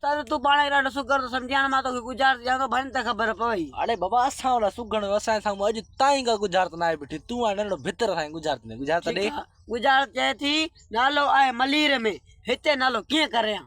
तर तू पाणे ॾाढो शुक्र तो सम्झाइण मां तोखे गुज़ार या तो भन त ख़बर पवई। अरे बाबा असां वाला सुगण असां साम्हूं अॼु ताईं का गुज़ारत न आहे बीठी तूं हाणे नंढो भितर सां गुज़ारत न गुज़ारत ॾे गुज़ार चए थी नालो आहे मलीर में हिते नालो कीअं करियां।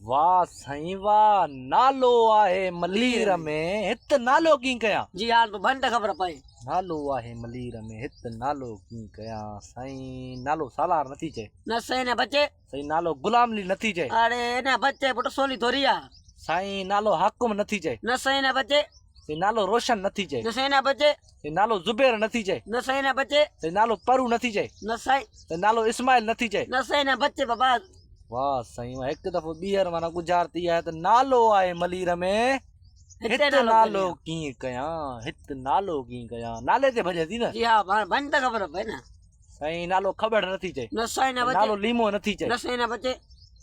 वाह साईं वाह नालो आहे मलीर में हित नालो कीअं कयां। जी हाल तू भन त ख़बर पए। नालो आहे मलीर में हित नालो कीअं कयां साईं नालो सालार नथी चए न सही न बचे साईं नालो गुलामली नथी चए अरे न बचे पुट सोली थोरी आ साईं नालो हाकुम नथी चए न सही न बचे साईं नालो रोशन नथी चए न सही न बचे साईं नालो ज़ुबैर नथी चए न सही न बचे साईं नालो परू नथी चए न सही साईं नालो इस्माइल नथी चए न सही न बचे बाबा। वाह साईं वाह हिकु दफ़ो ॿीहर माना गुज़ारती आहे त नालो आहे मलीर में हित नालो कीअं कयां हित नालो कीअं कयां नाले ते भॼे थी न। जी हा भन त ख़बर पए न साईं नालो ख़बर नथी चए न सही न बचे नालो लीमो नथी चए न सही न बचे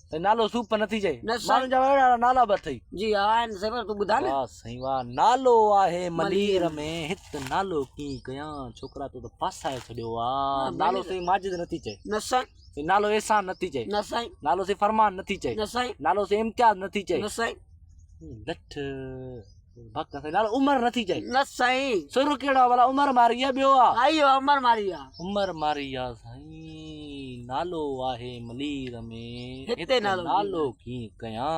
साईं नालो सूप नथी चए न सही माण्हुनि जा अहिड़ा नाला बि अथई। जी हा आहिनि सही पर तूं ॿुधा न वाह साईं वाह नालो आहे मलीर में हित नालो कीअं कयां छोकिरा तूं त फासाए छॾियो आहे नालो साईं माजिद नथी चए न सही नालो एहसान नथी चए न सही नालो से फरमान नथी चए न सही नालो से इम्तियाज नथी चए न सही लठ भक से नालो उमर नथी चए न सही सुर केड़ा वाला उमर मारी है ॿियो आ आइयो उमर मारी आ उमर मारी आ साईं नालो आहे मलीर में हिते नालो कीअं कयां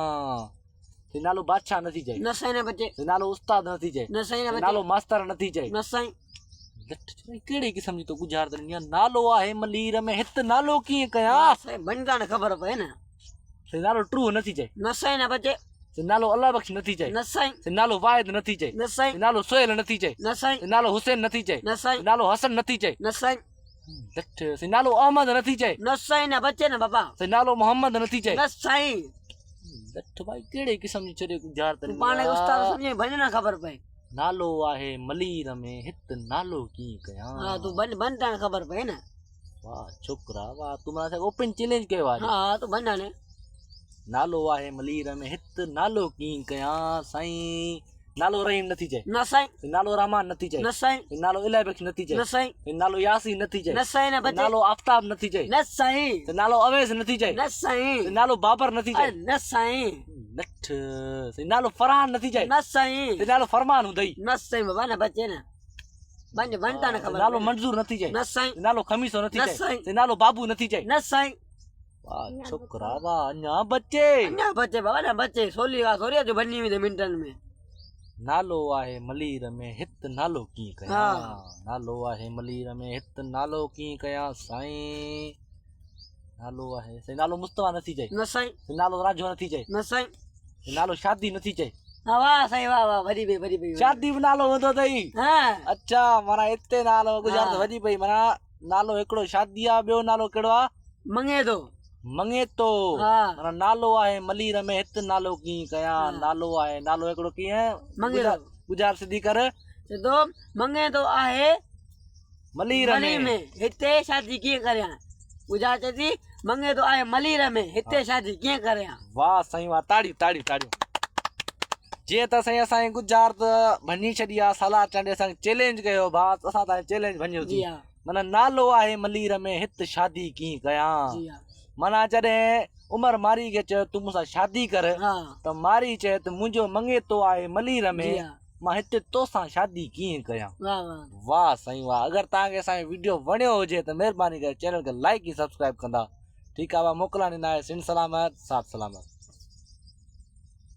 ते नालो बादशाह नथी चए न सही न बचे ते नालो उस्ताद नथी चए न सही न बचे नालो मास्टर नथी चए न सही लठ कहिड़ी क़िस्म जी तो गुज़ार दुनिया नालो आहे मलीर में हित नालो कीअं कयां सही बनगा न ख़बर पए न ते नालो ट्रू नथी चए न सही न बचे ते नालो अल्लाह बख्श नथी चए न सही ते नालो वाहिद नथी चए न सही ते नालो सोहेल नथी चए न सही ते नालो हुसैन नथी चए न सही ते नालो हसन नथी चए न सही लठ से नालो अहमद नथी चए न सही न बचे न बाबा से नालो मोहम्मद नथी चए न सही लठ भाई केड़े किस्म जी छड़े गुजार तू पाणे उस्ताद सम्झे भन न ख़बर पए नालो आहे मलीर में हित नालो की कयां हां तू बन बन त ख़बर पए न। वाह छोकरा वाह तू मां से ओपन चैलेंज कयो आहे हां तू बन ने नालो आहे मलीर में हित नालो की कयां साईं नालो रहीम नथी चए न सही नालो रहमान नथी चए न सही नालो इलाही बख्श नथी चए न सही नालो यासीन नथी चए न सही न बचे नालो आफ्ताब नथी चए न सही नालो अवैस नथी चए न सही नालो बाबर नथी चए न सही लठ नालो फरहान नथी चए न सही नालो फरमान हुंदई न सही बाबा न बचे न बन बन त न ख़बर नालो मंजूर नथी चए न सही नालो खमीसो नथी न चए सही नालो बाबू नथी चए न सही वाह छोकरा वाह अञा बचे न बचे बाबा न बचे सोली वा सोरी जो बनी में मिनटन में नालो आहे मलीर में हित नालो की कयां नालो आहे मलीर में हित नालो की कयां साईं नालो आहे से नालो मुस्तफा नथी चए न सही नालो राजो नथी चए न सही नालो शादी नथी चए वाह सही वाह वाह भरी पई शादी भी नालो हूंदो अथई हां अच्छा माना हिते नालो गुज़ार त वधी पई माना नालो हिकिड़ो शादी आहे ॿियो नालो कहिड़ो आहे मंगे तो माना नालो आहे मलीर में हित नालो कीअं कयां नालो आहे नालो हिकिड़ो कीअं मंगे गुज़ार सिधी कर सिधो मंगे तो आहे मलीर में हिते शादी कीअं करियां गुज़ार चए थी मंगे तो आहे मलीर में हिते शादी कीअं करियां। वाह साईं वाह ताड़ी ताड़ी ताड़ियूं जीअं त साईं असांजी गुज़ार त भञी छॾी आहे सलाह चांडे असांखे चैलेंज कयो भाउ असां तव्हां चैलेंज भञियो थी माना नालो आहे मलीर में हित शादी कीअं कयां माना जॾहिं उमर मारी खे चयो तूं मूंसां शादी कर त मारी चए त मुंहिंजो मंगे तो आहे मलीर में मां हिते तोसां शादी कीअं कयां। वाह साईं वाह अगरि तव्हांखे असांजो वीडियो वणियो हुजे त महिरबानी करे चैनल खे लाइक ऐं सब्सक्राइब कंदा। ठीकु आहे वाह मोकिलण ॾींदा सिंध सलामत साथ सलामत।